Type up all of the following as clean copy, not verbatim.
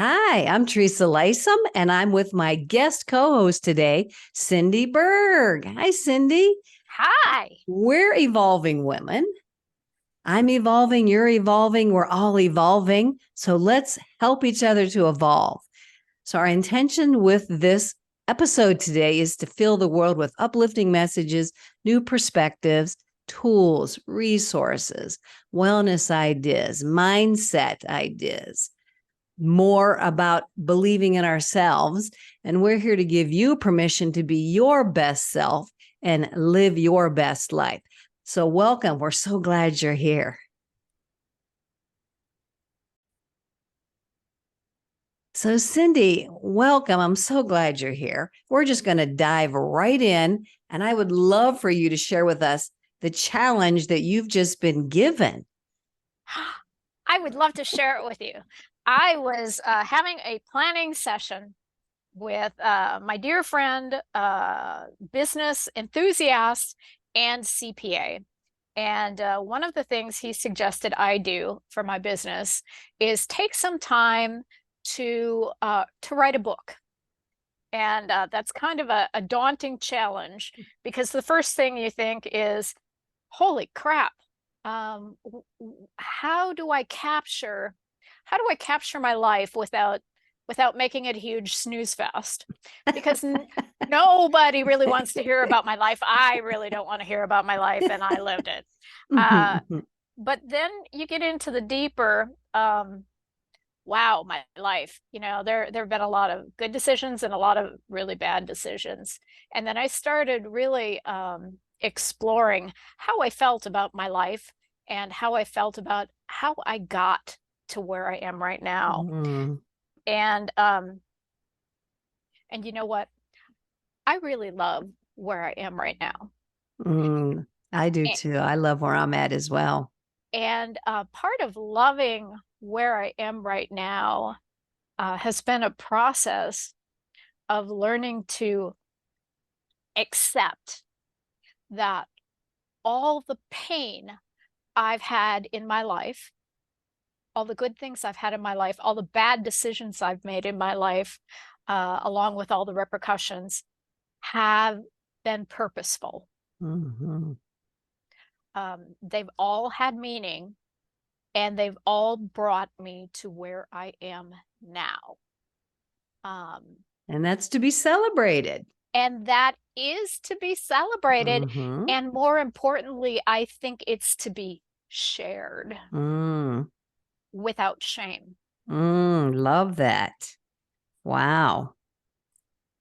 Hi, I'm Teresa Lisum, and I'm with my guest co-host today, Cindy Berg. Hi, Cindy. Hi. We're evolving women. I'm evolving, you're evolving, we're all evolving. So let's help each other to evolve. So our intention with this episode today is to fill the world with uplifting messages, new perspectives, tools, resources, wellness ideas, mindset ideas, more about believing in ourselves. And we're here to give you permission to be your best self and live your best life. So welcome. We're so glad you're here. So Cindy, welcome. I'm so glad you're here. We're just going to dive right in. And I would love for you to share with us the challenge that you've just been given. I would love to share it with you. I was having a planning session with my dear friend, business enthusiast, and CPA. And one of the things he suggested I do for my business is take some time to write a book. And that's kind of a daunting challenge because the first thing you think is, holy crap, how do I capture my life without making it a huge snooze fest? Because nobody really wants to hear about my life. I really don't want to hear about my life, and I lived it. But then you get into the deeper, wow, my life. There have been a lot of good decisions and a lot of really bad decisions. And then I started really exploring how I felt about my life and how I felt about how I got to where I am right now. And and you know what? I really love where I am right now. I do And, too. I love where I'm at as well. and part of loving where I am right now has been a process of learning to accept that all the pain I've had in my life, all the good things I've had in my life, all the bad decisions I've made in my life, along with all the repercussions, have been purposeful. Mm-hmm. They've all had meaning, and they've all brought me to where I am now. And that's to be celebrated. And that is to be celebrated. Mm-hmm. And more importantly, I think it's to be shared without shame. Love that. Wow.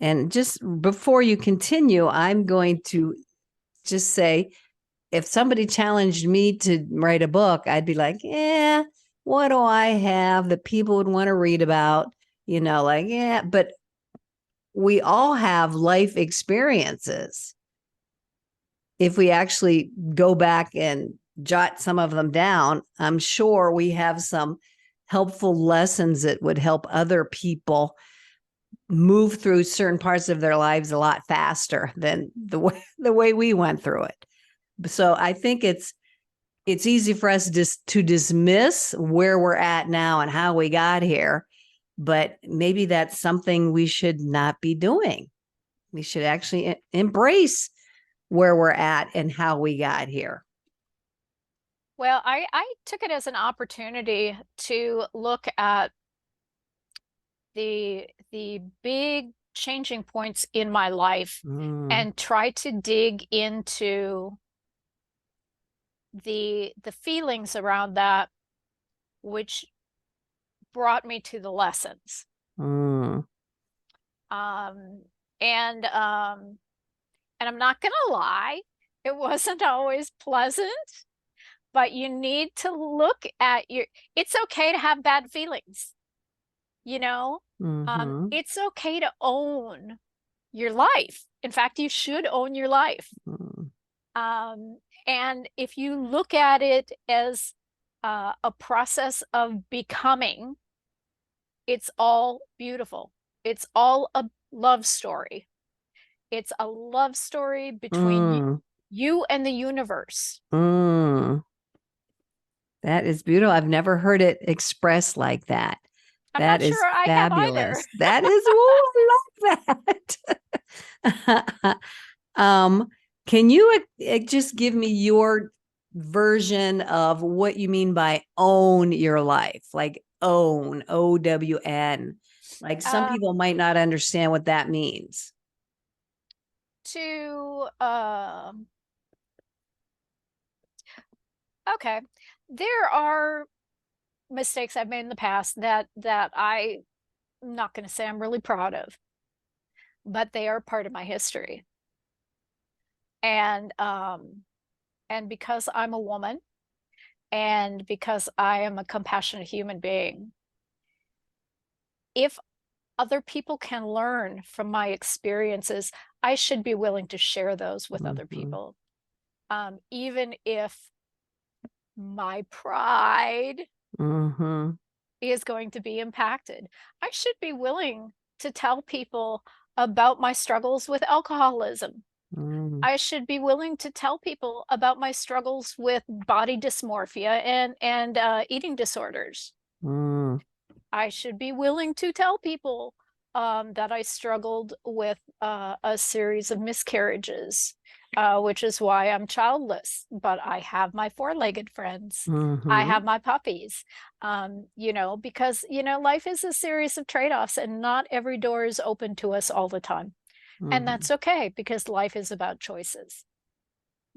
And just before you continue, I'm going to just say, if somebody challenged me to write a book, I'd be like, yeah, what do I have that people would want to read about? Yeah, but we all have life experiences. If we actually go back and jot some of them down, I'm sure we have some helpful lessons that would help other people move through certain parts of their lives a lot faster than the way we went through it. So I think it's easy for us to dismiss where we're at now and how we got here, but maybe that's something we should not be doing. We should actually embrace where we're at and how we got here. Well, I took it as an opportunity to look at the big changing points in my life and try to dig into the feelings around that, which brought me to the lessons. Mm. Um, and um, and I'm not gonna lie, it wasn't always pleasant, but you need to look at it's okay to have bad feelings, you know? Mm-hmm. It's okay to own your life. In fact, you should own your life. Mm. And if you look at it as a process of becoming, it's all beautiful. It's all a love story. It's a love story between you and the universe. That is beautiful. I've never heard it expressed like that. I'm That not sure is I have either. fabulous. That is, oh, I love that. Can you just give me your version of what you mean by own your life? Like own, OWN. Like some Um, people might not understand what that means. to Okay, there are mistakes I've made in the past that I'm not going to say I'm really proud of, but they are part of my history. And because I'm a woman and because I am a compassionate human being, if other people can learn from my experiences, I should be willing to share those with other Mhm. people. Even if my pride Mhm. is going to be impacted, I should be willing to tell people about my struggles with alcoholism. Mm. I should be willing to tell people about my struggles with body dysmorphia and eating disorders. Mm. I should be willing to tell people that I struggled with a series of miscarriages, which is why I'm childless. But I have my four-legged friends. I Mhm. have my puppies, because, life is a series of trade-offs and not every door is open to us all the time. And Mhm. that's okay because life is about choices.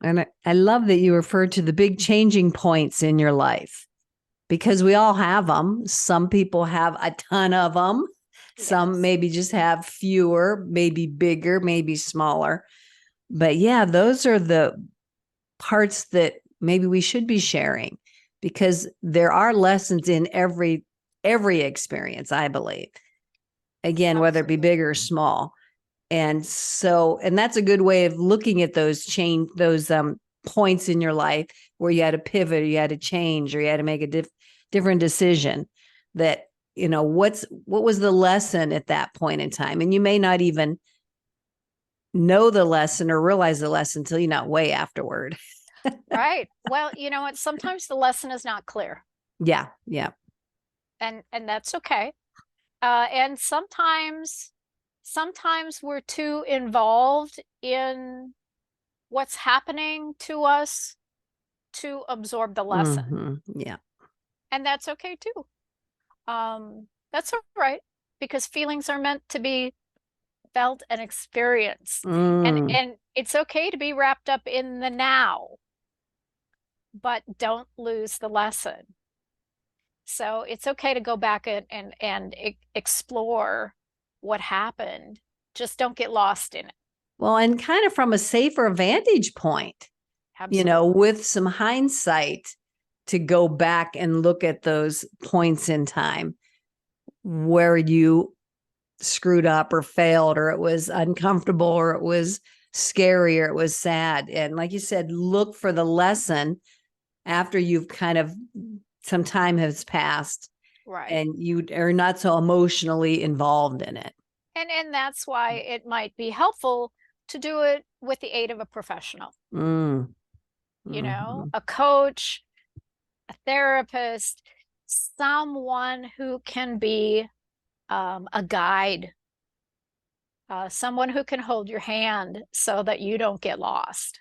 And I love that you referred to the big changing points in your life because we all have them. Some people have a ton of them. Some Yes. maybe just have fewer, maybe bigger, maybe smaller. But yeah, those are the parts that maybe we should be sharing because there are lessons in every experience, I believe. Again, whether it be Absolutely. big or small. And that's a good way of looking at those points in your life where you had to pivot or you had to change or you had to make a different decision that what was the lesson at that point in time, and you may not even know the lesson or realize the lesson until way afterward. Right. Well, you know what? Sometimes the lesson is not clear, Yeah, yeah. and that's okay. And sometimes we're too involved in what's happening to us to absorb the lesson, Yeah. and that's okay too. That's all right because feelings are meant to be felt and experienced, and Mm. and it's okay to be wrapped up in the now, but don't lose the lesson. So it's okay to go back and explore what happened. Just don't get lost in it. Well, and kind of from a safer vantage point, Absolutely. with some hindsight to go back and look at those points in time where you screwed up or failed or it was uncomfortable or it was scary or it was sad. And like you said, look for the lesson after you've kind of some time has passed Right. and you are not so emotionally involved in it. And that's why it might be helpful to do it with the aid of a professional, Mm. Mhm. a coach, a therapist, someone who can be a guide, someone who can hold your hand so that you don't get lost.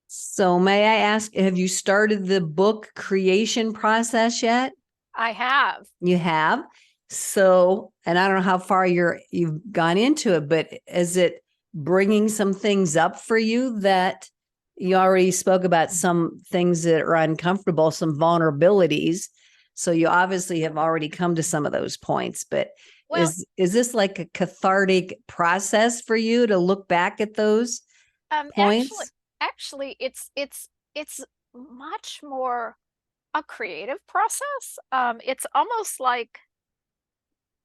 So may I ask, have you started the book creation process yet? I have. You have. So, and I don't know how far you've gone into it, but is it bringing some things up for you that you already spoke about some things that are uncomfortable, some vulnerabilities. So you obviously have already come to some of those points, but Well, is this like a cathartic process for you to look back at those um, actually, points? actually, it's much more a creative process. It's almost like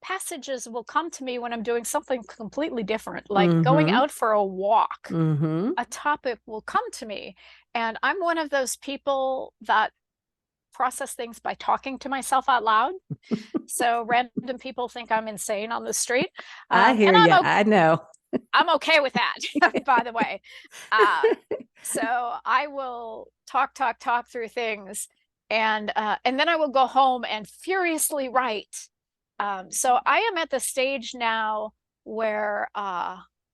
passages will come to me when I'm doing something completely different, like going Mm-hmm. out for a walk. Mm-hmm. A topic will come to me, and I'm one of those people that process things by talking to myself out loud. So random people think I'm insane on the street, I and hear you. I know. I'm okay with that, by the way. Uh, so I will talk through things, and then I will go home and furiously write. So I am at the stage now where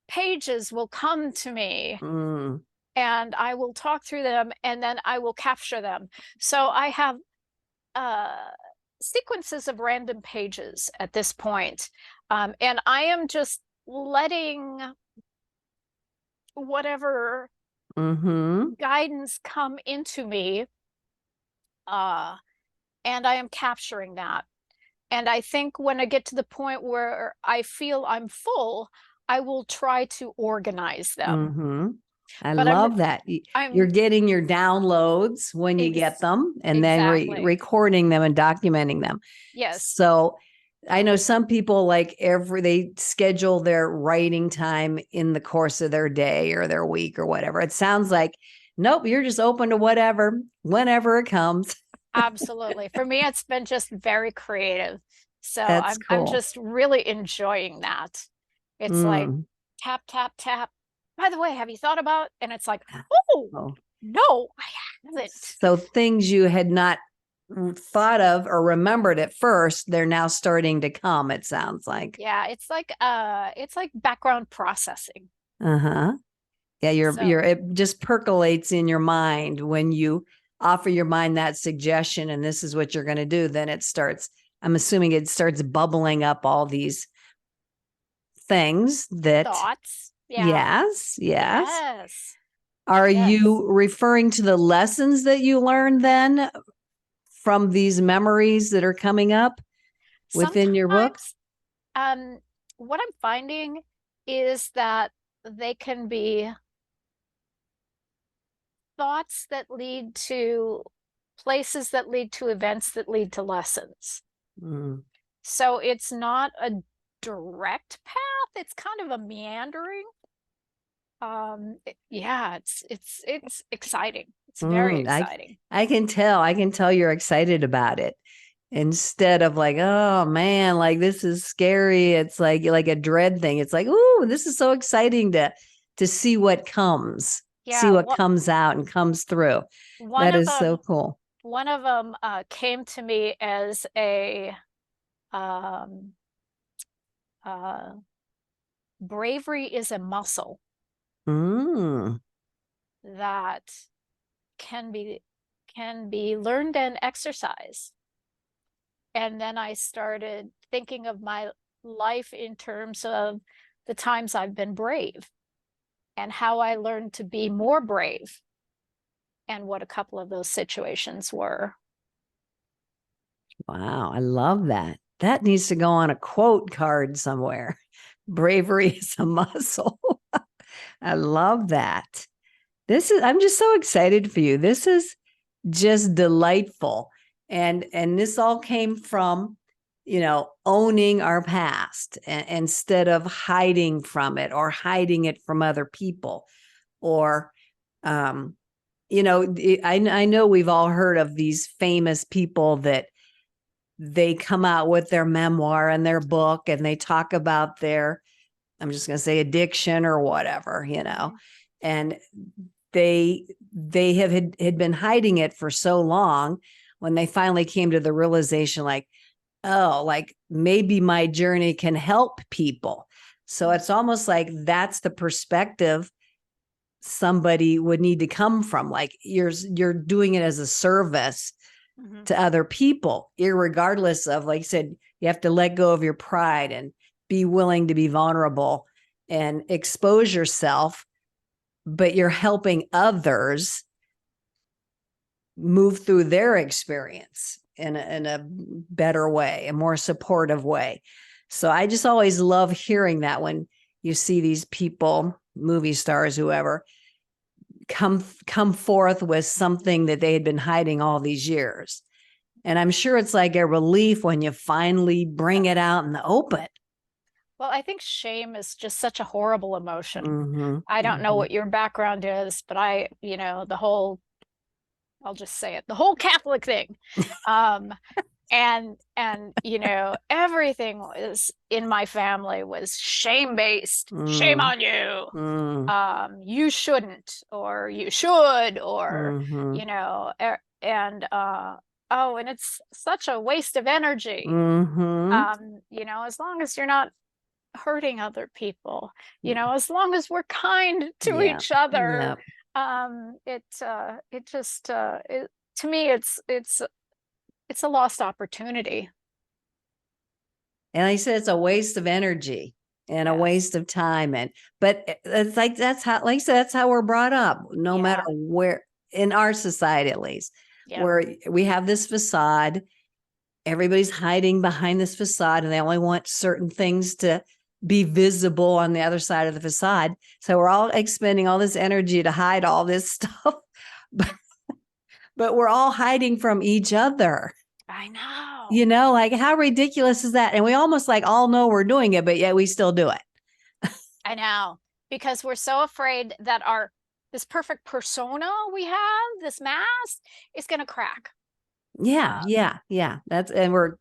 pages will come to me Mm, and I will talk through them and then I will capture them. So I have uh, sequences of random pages at this point. And I am just letting whatever mm-hmm. guidance come into me, uh, and I am capturing that. And I think when I get to the point where I feel I'm full, I will try to organize them. Mm-hmm. I But I'm love that. You're I'm getting your downloads when you get ex them and then exactly. recording them and documenting them. Yes, So I know some people like they schedule their writing time in the course of their day or their week or whatever. It sounds like, nope, you're just open to whatever, whenever it comes. absolutely. For me, it's been just very creative. So That's I'm cool. just really enjoying that. It's like Mm. tap, tap, tap. By the way, have you thought about? And it's like, oh, Oh. no, I haven't. So things you had not thought of or remembered at first, they're now starting to come, it sounds like. Yeah, it's like background processing. Uh-huh. Yeah, So it just percolates in your mind when you offer your mind that suggestion and this is what you're going to do, then it starts, I'm assuming it starts bubbling up all these things that, thoughts. Yeah. yes. Yes. Are Yes. you referring to the lessons that you learned then from these memories that are coming up within your book? Sometimes um what I'm finding is that they can be thoughts that lead to places that lead to events that lead to lessons. Mm. So it's not a direct path, it's kind of a meandering. Yeah, it's exciting. It's very Mm, exciting. I can tell you're excited about it instead of like, oh man, like this is scary. It's like a dread thing. It's like, ooh, this is so exciting to see what comes, see Yeah, what comes out and comes through. one That of is so them cool. one of them came to me as a um uh bravery is a muscle Mm, that can be can be learned and exercised. And then I started thinking of my life in terms of the times I've been brave and how I learned to be more brave and what a couple of those situations were. wow, I love that. That needs to go on a quote card somewhere. Bravery is a muscle. I love that. I'm just so excited for you. This is just delightful. And this all came from, owning our past instead of hiding from it or hiding it from other people or um I know we've all heard of these famous people that they come out with their memoir and their book and they talk about their, I'm just going to say addiction or whatever, and they had been hiding it for so long when they finally came to the realization like, oh, like maybe my journey can help people. So it's almost like that's the perspective somebody would need to come from, like you're doing it as a service Mm-hmm. to other people, irregardless of, like you said, you have to let go of your pride and be willing to be vulnerable and expose yourself, but you're helping others move through their experience in a better way, a more supportive way. So I just always love hearing that when you see these people, movie stars, whoever, come forth with something that they had been hiding all these years. And I'm sure it's like a relief when you finally bring it out in the open. Well, I think shame is just such a horrible emotion. Mm-hmm, I don't know mm-hmm. what your background is, but the whole, I'll just say it, the whole Catholic thing. Um, and everything was in my family was shame based. Shame Mm, on you. mm, You shouldn't, or you should, or mm-hmm. you know, and Oh, and it's such a waste of energy. Mm-hmm. As long as you're not hurting other people, as long as we're kind to Yeah. each other, Yeah. it just to me it's a lost opportunity. And I said it's a waste of energy and a Yes. waste of time. But it's like that's how, like I said, that's how we're brought up, no matter Yeah. where in our society, at least, Yeah. where we have this facade. Everybody's hiding behind this facade, and they only want certain things to be visible on the other side of the facade. So we're all expending all this energy to hide all this stuff, but, but we're all hiding from each other. I know. Like how ridiculous is that? And we almost like all know we're doing it, but yet we still do it. I know. Because we're so afraid that this perfect persona we have, this mask, is going to crack. Yeah, yeah. We're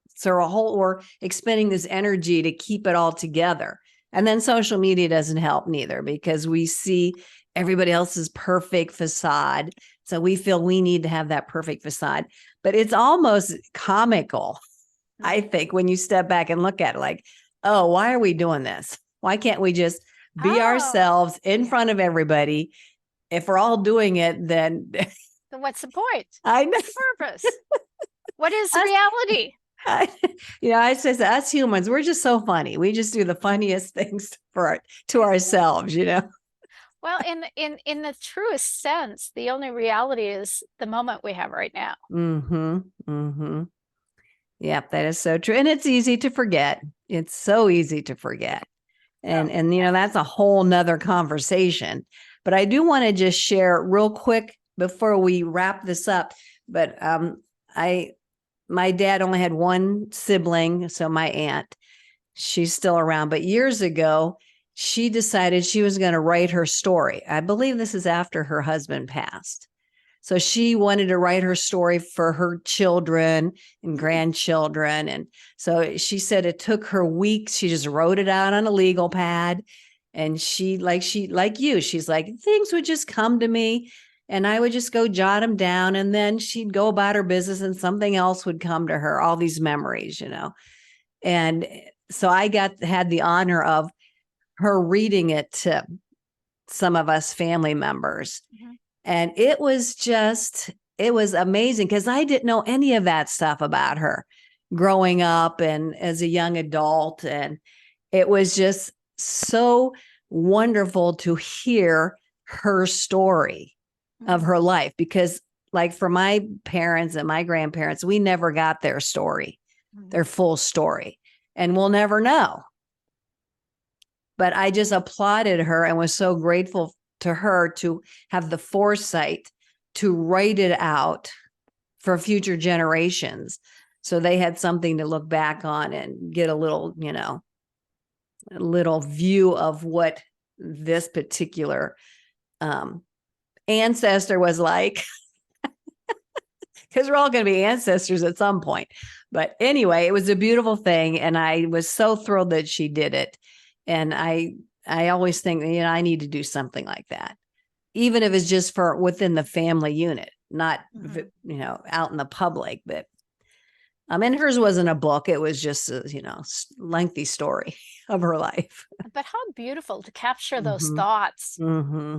expending this energy to keep it all together. And then social media doesn't help neither, because we see everybody else's perfect facade. So we feel we need to have that perfect facade. But it's almost comical, I think, when you step back and look at it, like, oh, why are we doing this? Why can't we just be ourselves in front of everybody? If we're all doing it, then Then what's the point? I know. What's the purpose? What is reality? I say us humans, we're just so funny. We just do the funniest things to ourselves, Well, in the truest sense, the only reality is the moment we have right now. Mm-hmm. Mm-hmm. Yep, that is so true. And it's easy to forget. It's so easy to forget. And that's a whole nother conversation. But I do want to just share real quick before we wrap this up. But my dad only had one sibling, so my aunt, she's still around. But years ago, she decided she was going to write her story. I believe this is after her husband passed. So she wanted to write her story for her children and grandchildren. And so she said it took her weeks. She just wrote it out on a legal pad. And like you, she's like, things would just come to me and I would just go jot them down. And then she'd go about her business and something else would come to her, all these memories. And so I had the honor of her reading it to some of us family members. Mm-hmm. And it was amazing because I didn't know any of that stuff about her growing up and as a young adult. And it was just so wonderful to hear her story of her life, because like for my parents and my grandparents, we never got their story, their full story, and we'll never know. But I just applauded her and was so grateful to her to have the foresight to write it out for future generations. So they had something to look back on and get a little view of what this particular ancestor was like. Because we're all going to be ancestors at some point. But anyway, it was a beautiful thing. And I was so thrilled that she did it. And I always think, I need to do something like that, even if it's just for within the family unit, not, out in the public. But and hers wasn't a book. It was just a, lengthy story of her life. But how beautiful to capture those thoughts. Mm-hmm.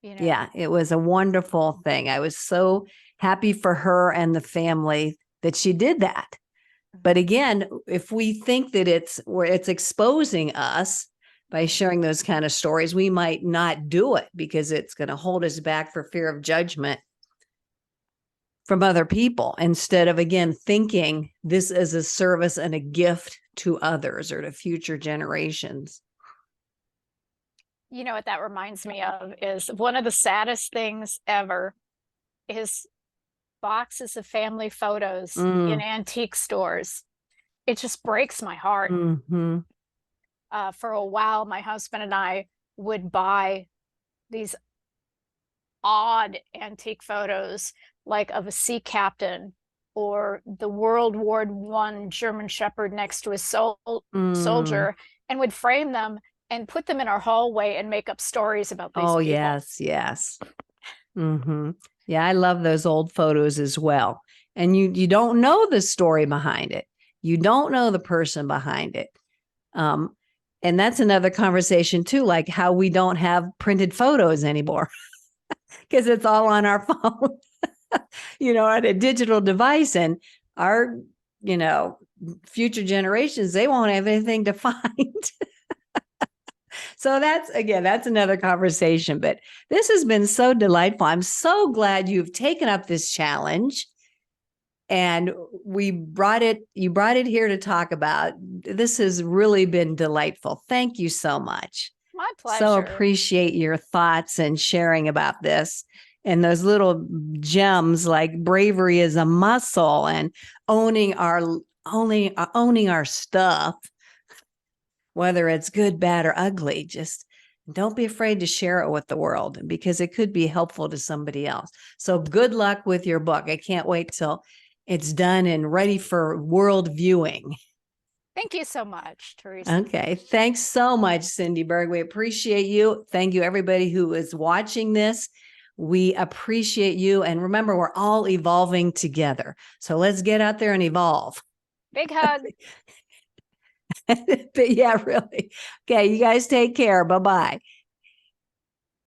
Yeah, it was a wonderful thing. I was so happy for her and the family that she did that. But again, if we think that it's exposing us by sharing those kind of stories, we might not do it because it's going to hold us back for fear of judgment from other people, instead of, again, thinking this is a service and a gift to others or to future generations. You know what that reminds me of is one of the saddest things ever is boxes of family photos in antique stores. It just breaks my heart. Mm-hmm. For a while, my husband and I would buy these odd antique photos, like of a sea captain or the World War I German Shepherd next to a soldier, and would frame them and put them in our hallway and make up stories about these people. Yes. Mm-hmm. Yeah, I love those old photos as well. and you don't know the story behind it. You don't know the person behind it. And that's another conversation too, like how we don't have printed photos anymore because it's all on our phone, on a digital device. And our, future generations, they won't have anything to find. So that's another conversation. But this has been so delightful. I'm so glad you've taken up this challenge. And you brought it here to talk about. This has really been delightful. Thank you so much. My pleasure. So appreciate your thoughts and sharing about this, and those little gems like bravery is a muscle and owning our stuff, whether it's good, bad, or ugly. Just don't be afraid to share it with the world because it could be helpful to somebody else. So good luck with your book. I can't wait till it's done and ready for world viewing. Thank you so much, Teresa. Okay. Thanks so much, Cindy Berg. We appreciate you. Thank you, everybody who is watching this. We appreciate you. And remember, we're all evolving together. So let's get out there and evolve. Big hug. But yeah, really. Okay. You guys take care. Bye-bye.